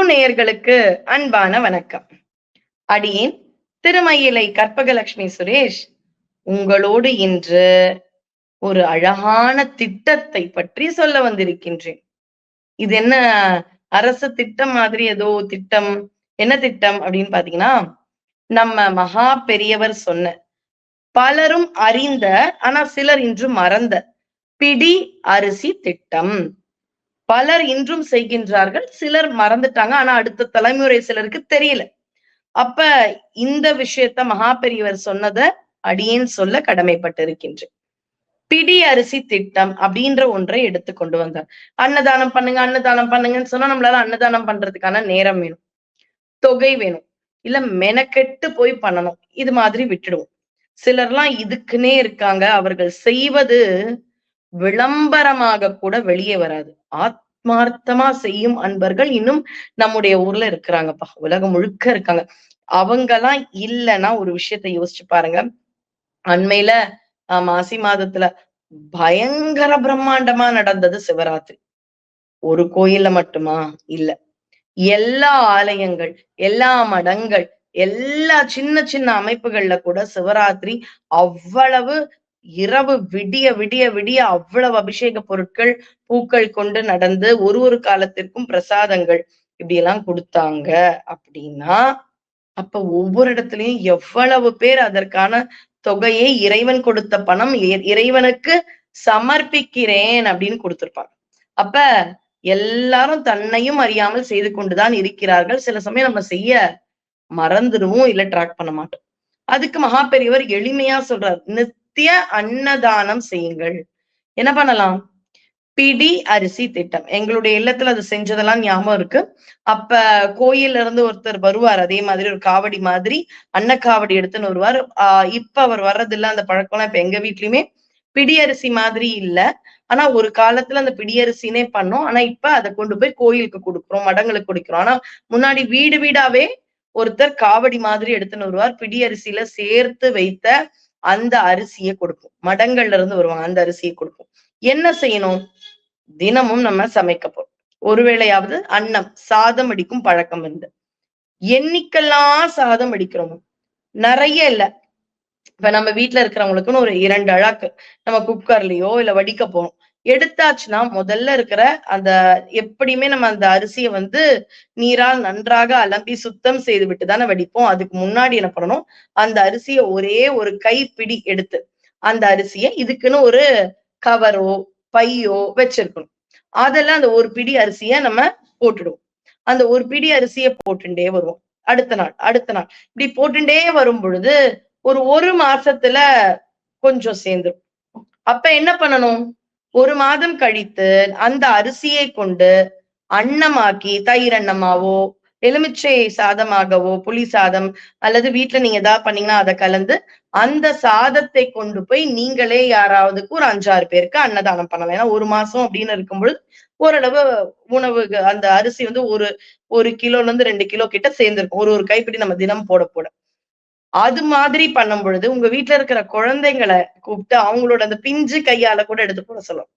நேயர்களுக்கு அன்பான வணக்கம். அடியேன் திருமயிலை கற்பகலட்சுமி சுரேஷ் உங்களோடு இன்று ஒரு அழகான திட்டத்தை பற்றி சொல்ல வந்திருக்கின்றேன். இது என்ன அரசு திட்டம் மாதிரி ஏதோ திட்டம்? என்ன திட்டம் அப்படின்னு பாத்தீங்கன்னா, நம்ம மகா பெரியவர் சொன்ன, பலரும் அறிந்த ஆனா சிலர் இன்று மறந்த பிடி அரிசி திட்டம். பலர் இன்றும் செய்கின்றார்கள், சிலர் மறந்துட்டாங்க. ஆனா அடுத்த தலைமுறை சிலருக்கு தெரியல. அப்ப இந்த விஷயத்த மகா பெரியவர் சொன்னத அடியேன் சொல்ல கடமைப்பட்டிருக்கின்றேன். பிடி அரிசி திட்டம் அப்படின்ற ஒன்றை எடுத்து கொண்டு வந்தார். அன்னதானம் பண்ணுங்க, அன்னதானம் பண்ணுங்கன்னு சொன்னா நம்மளால அன்னதானம் பண்றதுக்கான நேரம் வேணும், தொகை வேணும், இல்ல மெனக்கெட்டு போய் பண்ணணும். இது மாதிரி விட்டுடுவோம். சிலர்லாம் இதுக்குன்னே இருக்காங்க. அவர்கள் செய்வது விளம்பரமாக கூட வெளியே வராது. ஆத்மார்த்தமா செய்யும் அன்பர்கள் இன்னும் நம்முடைய ஊர்ல இருக்கிறாங்கப்பா. உலகம் முழுக்க இருக்காங்க. அவங்கலாம் இல்லன்னா ஒரு விஷயத்த யோசிச்சு பாருங்க. அண்மையில மாசி மாதத்துல பயங்கர பிரம்மாண்டமா நடந்தது சிவராத்திரி. ஒரு கோயில்ல மட்டுமா? இல்ல. எல்லா ஆலயங்கள், எல்லா மடங்கள், எல்லா சின்ன சின்ன அமைப்புகள்ல கூட சிவராத்திரி அவ்வளவு இரவு விடிய விடிய விடிய அவ்வளவு அபிஷேக பொருட்கள், பூக்கள் கொண்டு நடந்து ஒரு காலத்திற்கும் பிரசாதங்கள் இப்படி எல்லாம் கொடுத்தாங்க அப்படின்னா, அப்ப ஒவ்வொரு இடத்துலயும் எவ்வளவு பேர் அதற்கான தொகையை இறைவன் கொடுத்த பணம் இறைவனுக்கு சமர்ப்பிக்கிறேன் அப்படின்னு கொடுத்திருப்பாங்க. அப்ப எல்லாரும் தன்னையும் அறியாமல் செய்து கொண்டுதான் இருக்கிறார்கள். சில சமயம் நம்ம செய்ய மறந்துடுவோம், இல்ல ட்ராக் பண்ண மாட்டோம். அதுக்கு மகா பெரியவர் எளிமையா சொல்றார், நித்திய அன்னதானம் செய்யுங்கள். என்ன பண்ணலாம்? பிடி அரிசி திட்டம். எங்களுடைய இல்லத்துல அது செஞ்சதெல்லாம் ஞாபகம் இருக்கு. அப்ப கோயில்ல இருந்து ஒருத்தர் வருவார். அதே மாதிரி ஒரு காவடி மாதிரி அன்னக்காவடி எடுத்துன்னு வருவார். இப்ப அவர் வர்றதில்ல. அந்த பழக்கம்லாம் இப்ப எங்க வீட்லயுமே பிடி அரிசி மாதிரி இல்ல. ஆனா ஒரு காலத்துல அந்த பிடி அரிசினே பண்ணோம். ஆனா இப்ப அதை கொண்டு போய் கோயிலுக்கு கொடுக்கிறோம், மடங்களுக்கு கொடுக்கிறோம். ஆனா முன்னாடி வீடு வீடாவே ஒருத்தர் காவடி மாதிரி எடுத்துன்னு வருவார். பிடி அரிசியில சேர்த்து வைத்த அந்த அரிசியை கொடுப்போம். மடங்கள்ல இருந்து வருவாங்க, அந்த அரிசியை கொடுப்போம். என்ன செய்யணும்? தினமும் நம்ம சமைக்க போறோம். ஒருவேளையாவது அன்னம், சாதம் அடிக்கும் பழக்கம் இருந்து என்னைக்கெல்லாம் சாதம் அடிக்கிறோமோ, நிறைய இல்ல, இப்ப நம்ம வீட்டுல இருக்கிறவங்களுக்குன்னு ஒரு 2 அழாக்கு நம்ம குக்கர்லயோ இல்ல வடிக்க போறோம். எடுத்தாச்சுன்னா முதல்ல இருக்கிற அந்த எப்படியுமே நம்ம அந்த அரிசியை நீரால் நன்றாக அலம்பி சுத்தம் செய்து விட்டு தானே வடிப்போம். அதுக்கு முன்னாடி என்ன பண்ணணும்? அந்த அரிசியை ஒரே ஒரு கைப்பிடி எடுத்து அந்த அரிசியை இதுக்குன்னு ஒரு கவரோ பையோ வச்சிருக்கணும். அதெல்லாம் அந்த ஒரு பிடி அரிசிய நம்ம போட்டுடுவோம். அந்த ஒரு பிடி அரிசியை போட்டுட்டே வருவோம். அடுத்த நாள் இப்படி போட்டுட்டே வரும் பொழுது ஒரு மாசத்துல கொஞ்சம் சேர்ந்துரும். அப்ப என்ன பண்ணணும்? 1 மாதம் கழித்து அந்த அரிசியை கொண்டு அன்னமாக்கி, தயிர் அன்னமாவோ, எலுமிச்சை சாதமாகவோ, புளி சாதம் அல்லது வீட்டுல நீங்க ஏதாவது பண்ணீங்கன்னா அதை கலந்து அந்த சாதத்தை கொண்டு போய் நீங்களே யாராவதுக்கு ஒரு 5, 6 பேருக்கு அன்னதானம் பண்ணலாம். ஏன்னா 1 மாசம் அப்படின்னு இருக்கும்பொழுது ஓரளவு உணவு அந்த அரிசி ஒரு கிலோல இருந்து 2 கிலோ கிட்ட சேர்ந்திருக்கும். ஒரு கைப்பிடி நம்ம தினம் போட போட. அது மாதிரி பண்ணும் பொழுது உங்க வீட்டுல இருக்கிற குழந்தைங்களை கூப்பிட்டு அவங்களோட அந்த பிஞ்சு கையால கூட எடுத்து போட சொல்லலாம்.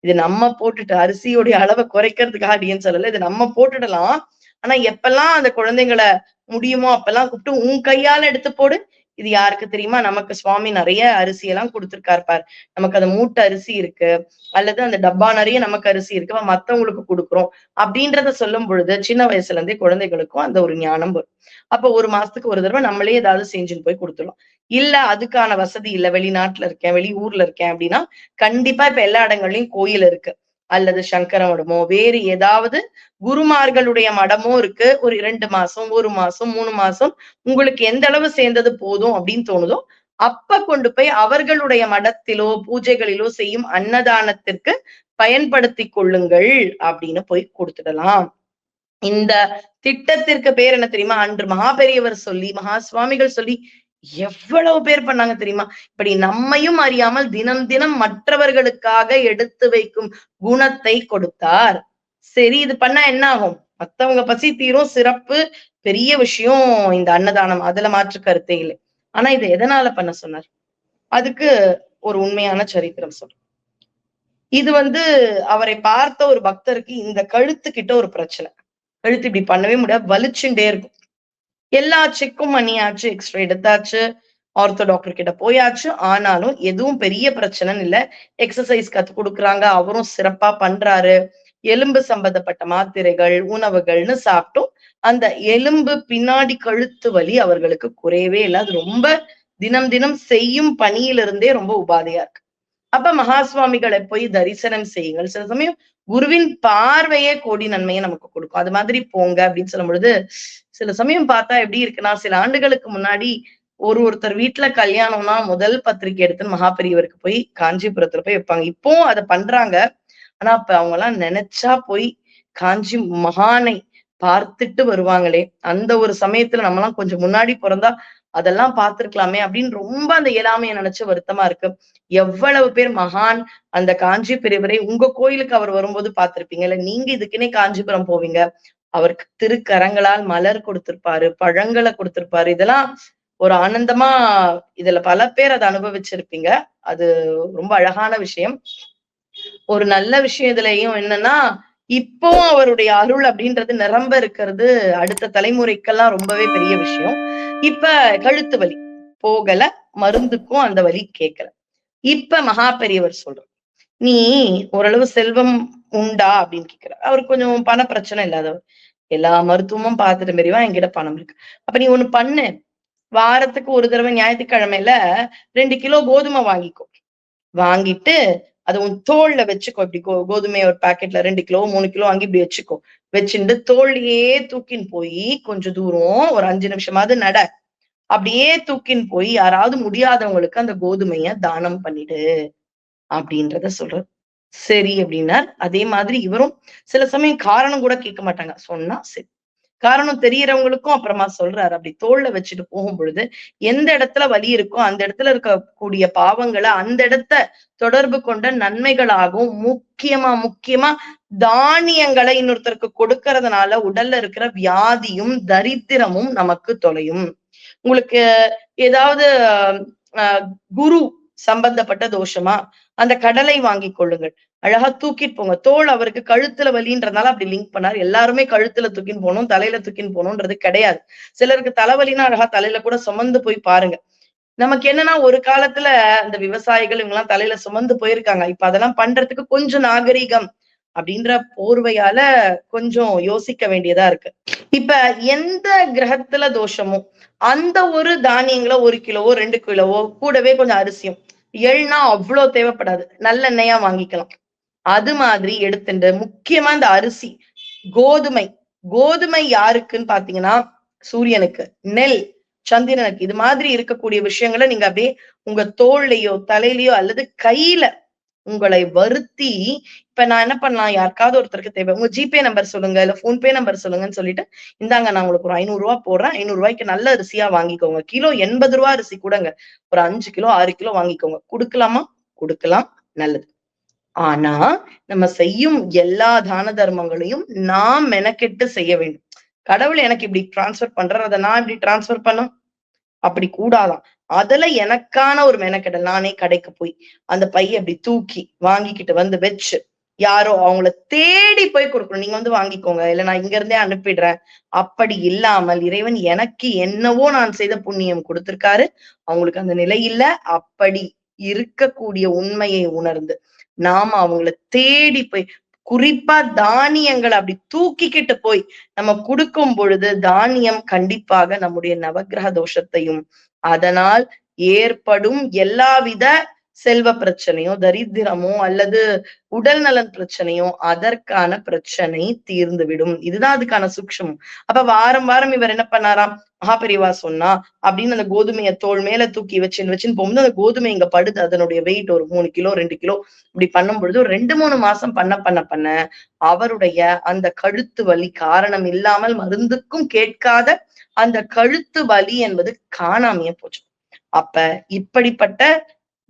இது நம்ம போட்டுட்டு அரிசியோடைய அளவை குறைக்கிறதுக்காக அப்படின்னு சொல்லல. இது நம்ம போட்டுடலாம். ஆனா எப்பெல்லாம் அந்த குழந்தைங்களை முடியுமோ அப்பெல்லாம் கூப்பிட்டு உன் கையால எடுத்து போடு. இது யாருக்கு தெரியுமா? நமக்கு சுவாமி நிறைய அரிசி எல்லாம் கொடுத்திருக்காரு பார். நமக்கு அந்த மூட்டை அரிசி இருக்கு, அல்லது அந்த டப்பா நிறைய நமக்கு அரிசி இருக்கு, மத்தவங்களுக்கு கொடுக்குறோம் அப்படின்றத சொல்லும் பொழுது சின்ன வயசுல இருந்தே குழந்தைகளுக்கும் அந்த ஒரு ஞானம் வரும். அப்ப 1 மாசத்துக்கு ஒரு தடவை நம்மளே ஏதாவது செஞ்சுன்னு போய் கொடுத்துடலாம். இல்ல அதுக்கான வசதி இல்ல, வெளிநாட்டுல இருக்கேன், வெளி ஊர்ல இருக்கேன் அப்படின்னா கண்டிப்பா இப்ப எல்லா இடங்கள்லயும் கோயில் இருக்கு, அல்லது சங்கர மடமோ வேறு ஏதாவது குருமார்களுடைய மடமும் இருக்கு. ஒரு 2 மாசம், 1 மாசம், 3 மாசம் உங்களுக்கு எந்த அளவு சேர்ந்தது போதும் அப்படின்னு தோணுதோ அப்ப கொண்டு போய் அவர்களுடைய மடத்திலோ பூஜைகளிலோ செய்யும் அன்னதானத்திற்கு பயன்படுத்தி கொள்ளுங்கள் அப்படின்னு போய் கொடுத்துடலாம். இந்த திட்டத்திற்கு பேர் என்ன தெரியுமா? அன்று மகா பெரியவர் சொல்லி, மகா சுவாமிகள் சொல்லி எவ்வளவு பேர் பண்ணாங்க தெரியுமா? இப்படி நம்மையும் அறியாமல் தினம் தினம் மற்றவர்களுக்காக எடுத்து வைக்கும் குணத்தை கொடுத்தார். சரி, இது பண்ணா என்ன ஆகும்? மத்தவங்க பசி தீரும், சிறப்பு, பெரிய விஷயம் இந்த அன்னதானம். அதுல மாற்று கருத்தே இல்லை. ஆனா இதை எதனால பண்ண சொன்னார்? அதுக்கு ஒரு உண்மையான சரித்திரம் சொல்றேன். இது அவரை பார்த்த ஒரு பக்தருக்கு இந்த கழுத்து கிட்ட ஒரு பிரச்சனை. கழுத்து இப்படி பண்ணவே முடியாது, வலிச்சுட்டே இருக்கும். எல்லா செக்கும் பண்ணியாச்சு, எக்ஸ்ரே எடுத்தாச்சு, ஆர்த்தோ டாக்டர் கிட்ட போயாச்சு. ஆனாலும் எதுவும் பெரிய பிரச்சனைன்னு இல்ல. எக்ஸர்சைஸ் கத்து குடுக்குறாங்க. அவரும் சிறப்பா பண்றாரு. எலும்பு சம்பந்தப்பட்ட மாத்திரைகள், உணவுகள்னு சாப்பிட்டும் அந்த எலும்பு பின்னாடி கழுத்து வலி அவர்களுக்கு குறையவே இல்ல. அது ரொம்ப தினம் தினம் செய்யும் பணியிலிருந்தே ரொம்ப உபாதையா இருக்கு. அப்ப மகா சுவாமிகளை போய் தரிசனம் செய்யுங்கள். சில சமயம் குருவின் பார்வையே கோடி நன்மையை நமக்கு கொடுக்கும். அது மாதிரி போங்க அப்படின்னு சொல்லும் பொழுது, சில சமயம் பார்த்தா எப்படி இருக்குன்னா, சில ஆண்டுகளுக்கு முன்னாடி ஒருத்தர் வீட்டுல கல்யாணம்னா முதல் பத்திரிக்கை எடுத்து மகா பெரியவருக்கு போய் காஞ்சிபுரத்துல போய் வைப்பாங்க. இப்பவும் அதை பண்றாங்க. ஆனா அப்ப அவங்க எல்லாம் நினைச்சா போய் காஞ்சி மகானை பார்த்துட்டு வருவாங்களே, அந்த ஒரு சமயத்துல நம்மலாம் கொஞ்சம் முன்னாடி பிறந்தா அதெல்லாம் பார்த்திருக்கலாமே அப்படின்னு ரொம்ப அந்த இயலாமையை நினைச்சு வருத்தமா இருக்கு. எவ்வளவு பேர் மகான் அந்த காஞ்சி பெரியவரை உங்க கோயிலுக்கு அவர் வரும்போது பார்த்திருப்பீங்க இல்ல, நீங்க இதுக்குன்னே காஞ்சிபுரம் போவீங்க. அவருக்கு திருக்கரங்களால் மலர் கொடுத்திருப்பாரு, பழங்களை கொடுத்திருப்பாரு. இதெல்லாம் ஒரு ஆனந்தமா, இதுல பல பேர் அதை அனுபவிச்சிருப்பீங்க. அது ரொம்ப அழகான விஷயம். ஒரு நல்ல விஷயம் இதுலயும் என்னன்னா, இப்பவும் அவருடைய அருள் அப்படின்றது நிரம்ப இருக்கிறது அடுத்த தலைமுறைக்கெல்லாம் ரொம்பவே பெரிய விஷயம். இப்ப கழுத்து வலி போகல, மருந்துக்கும் அந்த வலி கேட்கல. இப்ப மகா பெரியவர் சொல்றார், நீ ஓரளவு செல்வம் உண்டா அப்படின்னு கேக்குறார். அவருக்கு கொஞ்சம் பண பிரச்சனை இல்லாதவர். எல்லா மருத்துவமும் பார்த்துட்டு பெரியவா, என்கிட்ட பணம் இருக்கு. அப்ப நீ ஒண்ணு பண்ணு, வாரத்துக்கு ஒரு தடவை ஞாயிற்றுக்கிழமையில 2 கிலோ கோதுமை வாங்கிக்கோ. வாங்கிட்டு அத உன் தோள்ல வச்சுக்கோ. இப்படி கோதுமையை ஒரு பாக்கெட்ல 2 கிலோ 3 கிலோ வாங்கி இப்படி வச்சுக்கோ. வச்சுட்டு தோல்லையே தூக்கின்னு போய் கொஞ்சம் தூரம் ஒரு 5 நிமிஷமாவது நட. அப்படியே தூக்கின்னு போய் யாராவது முடியாதவங்களுக்கு அந்த கோதுமைய தானம் பண்ணிடு அப்படின்றத சொல்றது. சரி அப்படின்னார். அதே மாதிரி இவரும் சில சமயம் காரணம் கூட கேட்க மாட்டாங்க. சொன்னா சரி. காரணம் தெரியறவங்களுக்கும் அப்புறமா சொல்றாரு. அப்படி தோல்ல வச்சுட்டு போகும் பொழுது எந்த இடத்துல வலி இருக்கோ அந்த இடத்துல இருக்கக்கூடிய பாவங்களை அந்த இடத்த தொடர்பு கொண்ட நன்மைகளாகவும், முக்கியமா தானியங்களை இன்னொருத்தருக்கு கொடுக்கறதுனால உடல்ல இருக்கிற வியாதியும் தரித்திரமும் நமக்கு தொலையும். உங்களுக்கு ஏதாவது குரு சம்பந்தப்பட்ட தோஷமா, அந்த கடலை வாங்கி கொள்ளுங்கள். அழகா தூக்கிட்டு போங்க. தோல் அவருக்கு கழுத்துல வலின்றதுனால அப்படி லிங்க் பண்ணாரு. எல்லாருமே கழுத்துல தூக்கின்னு போகணும், தலையில தூக்கின்னு போகணும்ன்றது கிடையாது. சிலருக்கு தலைவலின்னா அழகா தலையில கூட சுமந்து போய் பாருங்க. நமக்கு என்னன்னா ஒரு காலத்துல இந்த விவசாயிகள் இவங்கெல்லாம் தலையில சுமந்து போயிருக்காங்க. இப்ப அதெல்லாம் பண்றதுக்கு கொஞ்சம் நாகரீகம் அப்படின்ற போர்வையால கொஞ்சம் யோசிக்க வேண்டியதா இருக்கு. இப்ப எந்த கிரகத்துல தோஷமோ அந்த ஒரு தானியங்களை 1 கிலோவோ 2 கிலோவோ கூடவே கொஞ்சம் அரிசியும், எள்னா அவ்வளவு தேவைப்படாது, நல்லெண்ணெயா வாங்கிக்கலாம். அது மாதிரி எடுத்துட்டு முக்கியமா இந்த அரிசி, கோதுமை. கோதுமை யாருக்குன்னு பாத்தீங்கன்னா சூரியனுக்கு, நெல் சந்திரனுக்கு. இது மாதிரி இருக்கக்கூடிய விஷயங்களை நீங்க அப்படியே உங்க தோள்லயோ தலையிலயோ அல்லது கையில உங்களை வருத்தி, இப்ப நான் என்ன பண்ணலாம், யாருக்காவது ஒருத்தருக்கு தேவை, உங்க ஜிபே நம்பர் சொல்லுங்க, இல்ல போன்பே நம்பர் சொல்லுங்கன்னு சொல்லிட்டு, இந்தாங்க நான் உங்களுக்கு ஒரு 500 ரூபாய் போடுறேன், 500 ரூபாய்க்கு நல்ல அரிசியா வாங்கிக்கோங்க. கிலோ 80 ரூபாய் அரிசி கூடங்க, ஒரு 5 கிலோ 6 கிலோ வாங்கிக்கோங்க. குடுக்கலாமா? குடுக்கலாம், நல்லது. ஆனா நம்ம செய்யும் எல்லா தான தர்மங்களையும் நாம் மெனக்கெட்டு செய்ய வேண்டும். கடவுள் எனக்கு இப்படி டிரான்ஸ்பர் பண்றார், அதை நான் இப்படி டிரான்ஸ்பர் பண்ணும் அப்படி கூடாதான். அதுல எனக்கான ஒரு மெனக்கெடல். நானே கடைக்கு போய் அந்த பைய அப்படி தூக்கி வாங்கிக்கிட்டு வந்து வச்சு, யாரோ அவங்கள தேடி போய் கொடுக்கணும். நீங்க வந்து வாங்கிக்கோங்க, இல்ல நான் இங்க இருந்தே அனுப்பிடுறேன். அப்படி இல்லாமல் இறைவன் எனக்கு என்னவோ நான் செய்த புண்ணியம் கொடுத்திருக்காரு, அவங்களுக்கு அந்த நிலை இல்ல. அப்படி இருக்கக்கூடிய உண்மையை உணர்ந்து நாம அவங்கள தேடி போய், குறிப்பா தானியங்களை அப்படி தூக்கிக்கிட்டு போய் நம்ம கொடுக்கும் பொழுது, தானியம் கண்டிப்பாக நம்முடைய நவக்கிரக தோஷத்தையும் அதனால் ஏற்படும் எல்லாவித செல்வ பிரச்சனையோ, தரித்திரமோ அல்லது உடல் நலன் பிரச்சனையோ அதற்கான பிரச்சனை தீர்ந்துவிடும். இதுதான் அதுக்கான சூக்ஷமம். அப்ப வாரம் வாரம் இவர் என்ன பண்ணாராம், மகாபெரிவா சொன்னா அப்படின்னு அந்த கோதுமையை தோல் மேல தூக்கி வச்சுன்னு போகும்போது அந்த கோதுமை இங்க படுது. அதனுடைய வெயிட் ஒரு 3 கிலோ 2 கிலோ இப்படி பண்ணும் பொழுது ஒரு 2-3 மாசம் பண்ண அவருடைய அந்த கழுத்து வலி காரணம் இல்லாமல் மருந்துக்கும் கேட்காத அந்த கழுத்து வலி என்பது காணாமையே போச்சு. அப்ப இப்படிப்பட்ட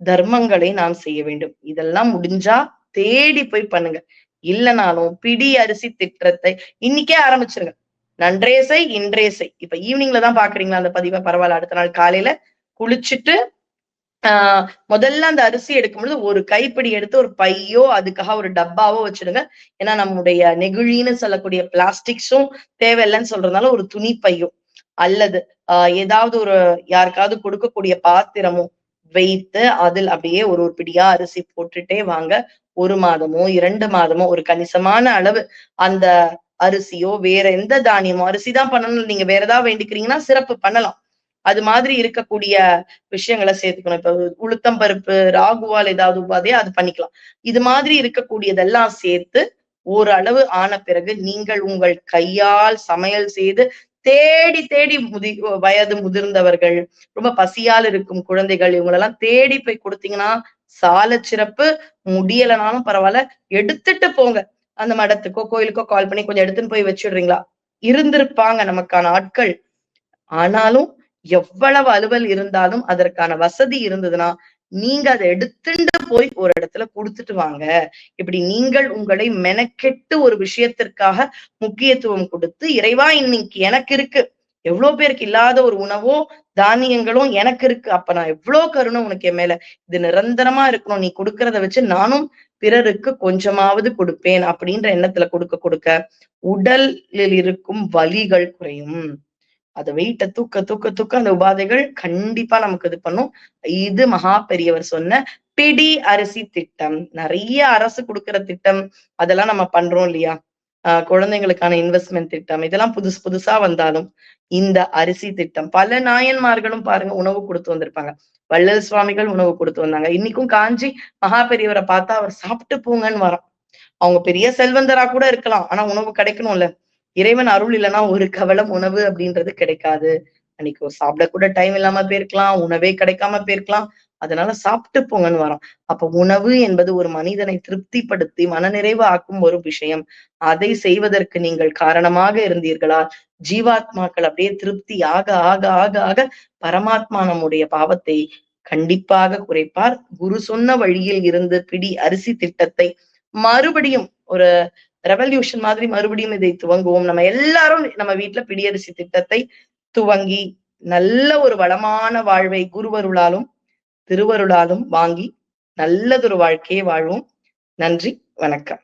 தர்மங்களை நாம் செய்ய வேண்டும். இதெல்லாம் முடிஞ்சா தேடி போய் பண்ணுங்க. இல்லனாலும் பிடி அரிசி திட்டத்தை இன்னைக்கே ஆரம்பிச்சிருங்க. நன்றே செய் இன்றே செய். இப்ப ஈவினிங்ல தான் பாக்குறீங்களா அந்த பதிவை? பரவாயில்ல, அடுத்த நாள் காலையில குளிச்சுட்டு முதல்ல அந்த அரிசி எடுக்கும்பொழுது ஒரு கைப்பிடி எடுத்து ஒரு பையோ, அதுக்காக ஒரு டப்பாவோ வச்சுடுங்க. ஏன்னா நம்முடைய நெகிழின்னு சொல்லக்கூடிய பிளாஸ்டிக்ஸும் தேவையில்லன்னு சொல்றதுனால ஒரு துணி பையோ, அல்லது ஏதாவது ஒரு யாருக்காவது கொடுக்கக்கூடிய பாத்திரமோ வைத்து, அதில் அப்படியே ஒரு ஒரு பிடியா அரிசி போட்டுட்டே வாங்க. 1 மாதமோ, 2 மாதமோ ஒரு கணிசமான அளவு அந்த அரிசியோ, வேற எந்த தானியமோ அரிசி தான் பண்ணணும்னு நீங்க வேற ஏதாவது வேண்டிக்கிறீங்கன்னா சிறப்பு பண்ணலாம். அது மாதிரி இருக்கக்கூடிய விஷயங்கள சேர்த்துக்கணும். இப்ப உளுத்தம் பருப்பு, ராகுவால் ஏதாவது உபாதையா அது பண்ணிக்கலாம். இது மாதிரி இருக்கக்கூடியதெல்லாம் சேர்த்து, ஓரளவு ஆன பிறகு நீங்கள் உங்கள் கையால் சமையல் செய்து தேடி தேடி வயது முதிர்ந்தவர்கள், ரொம்ப பசியால் இருக்கும் குழந்தைகள் இவங்களெல்லாம் தேடி போய் குடுத்தீங்கன்னா, சாலச் சிறப்பு. முடியலனாலும் பரவால்ல. எடுத்துட்டு போங்க. அந்த மடத்துக்கோ, கோயிலுக்கோ கால் பண்ணி கொஞ்சம் எடுத்துன்னு போய் வச்சுடுறீங்களா? இருந்திருப்பாங்க நமக்கான ஆட்கள். ஆனாலும் எவ்வளவு அலுவல் இருந்தாலும் அதற்கான வசதி இருந்ததுன்னா, நீங்க அத எடுத்துண்டு போய் ஒரு இடத்துல குடுத்துட்டு வாங்க. இப்படி நீங்கள் உங்களை மெனக்கெட்டு ஒரு விஷயத்திற்காக முக்கியத்துவம் குடுத்து, இறைவா இன்னைக்கு எனக்கு இருக்கு. எவ்ளோ பேருக்கு இல்லாத ஒரு உணவோ, தானியங்களும் எனக்கு இருக்கு. அப்ப நான் எவ்ளோ கருணை உனக்கு என் மேல. இது நிரந்தரமா இருக்கணும். நீ குடுக்கிறத வச்சு நானும் பிறருக்கு கொஞ்சமாவது குடுப்பேன். அப்படின்ற எண்ணத்துல குடுக்க குடுக்க, உடலில் இருக்கும் வலிகள் குறையும். அத வெயிட்ட தூக்க தூக்க தூக்க அந்த உபாதைகள் கண்டிப்பா நமக்கு இது பண்ணும். இது மகா பெரியவர் சொன்ன பிடி அரிசி திட்டம். நெறைய அரசு குடுக்குற திட்டம், அதெல்லாம் நம்ம பண்றோம் இல்லையா? குழந்தைங்களுக்கான இன்வெஸ்ட்மென்ட் திட்டம், இதெல்லாம் புதுசு புதுசா வந்தாலும், இந்த அரிசி திட்டம் பல நாயன்மார்களும் பாருங்க உணவு குடுத்து வந்திருப்பாங்க. வள்ளல் சுவாமிகள் உணவு குடுத்து வந்தாங்க. இன்னைக்கும் காஞ்சி மகா பெரியவர பார்த்தா அவர் சாப்பிட்டு போங்கன்னுவாராம். அவங்க பெரிய செல்வந்தரா கூட இருக்கலாம். ஆனா உணவு கிடைக்கணும்ல. இறைவன் அருள் இல்லன்னா ஒரு கவளம் உணவு அப்படின்றது கிடைக்காது. அன்னைக்கு ஒரு சாப்பிட கூட டைம் இல்லாம போயிருக்கலாம். உணவே கிடைக்காம போயிருக்கலாம். அதனால சாப்பிட்டு போங்கன்னு வரோம். அப்ப உணவு என்பது ஒரு மனிதனை திருப்திப்படுத்தி மனநிறைவு ஆக்கும் ஒரு விஷயம். அதை செய்வதற்கு நீங்கள் காரணமாக இருந்தீர்களா? ஜீவாத்மாக்கள் அப்படியே திருப்தி ஆக ஆக ஆக ஆக பரமாத்மா நம்முடைய பாவத்தை கண்டிப்பாக குறைப்பார். குரு சொன்ன வழியில் இருந்து பிடி அரிசி திட்டத்தை மறுபடியும் ஒரு ரெவல்யூஷன் மாதிரி மறுபடியும் இதை துவங்குவோம். நம்ம எல்லாரும் நம்ம வீட்ல பிடியரிசி திட்டத்தை துவங்கி, நல்ல ஒரு வளமான வாழ்வை குருவருளாலும், திருவருளாலும் வாங்கி, நல்லதொரு வாழ்க்கையை வாழ்வோம். நன்றி, வணக்கம்.